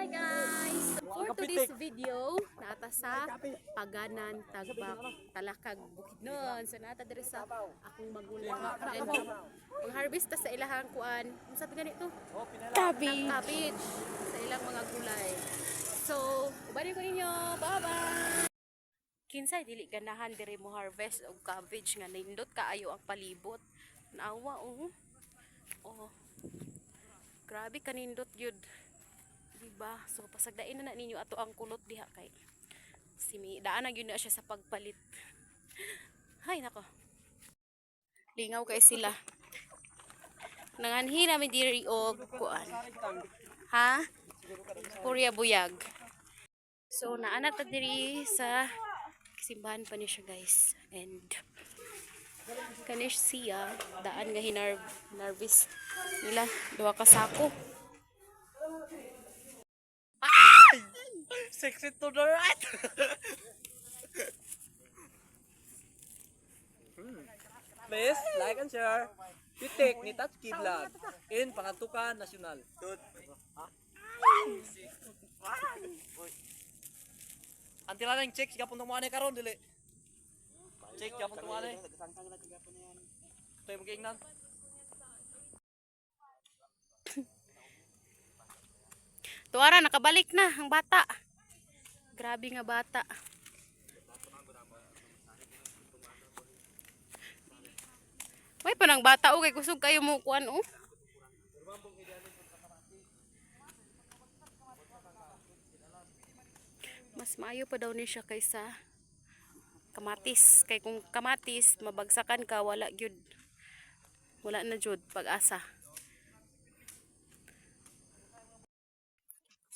Hi guys! For today's video, nata sa Paganan, Tagbak, Talakag, Bukidnon. So nata diri sa akong magulang. And mag-harvest ta sa ilahang kuan. Unsa to ganito? Cabbage sa ilang mga gulay. So, ubani ko ninyo. Bye-bye! Kinsay dili ganahan diri mo harvest og cabbage nga nindot kaayo ang palibot. Naawa oh. Oh. Grabe kanindot yun. Diba? So pasagdain na ninyo ato ang kulot diha kay daan na gyud na siya sa pagpalit. Hay nako. Lingaw kay sila. Nanganhi namin diri og kuan. Ha? Purya buyag. So naana ta diri sa simbahan pa ni siya guys. And kanish siya daan nga hinarvest nila duha ka sako. Sexy to the right. Please like and share. Titik ni Tats Kidlat in Pangantukan Nasional. Anti lang check siya puntong mo anay karon dili. Check siya puntong mo anay. Tayo magingnan. Tuara nakabalik na ang bata. Grabe nga bata. May pa nang bata o kay kusog kayo mo kuan o. Mas maayo pa daw ni siya kaysa kamatis. Kay kung kamatis mabagsakan ka wala gyud. Wala na jud pag-asa.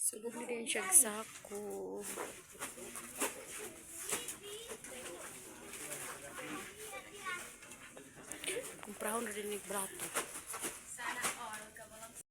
Sulod din siya sako. Comprahon na din ni brato.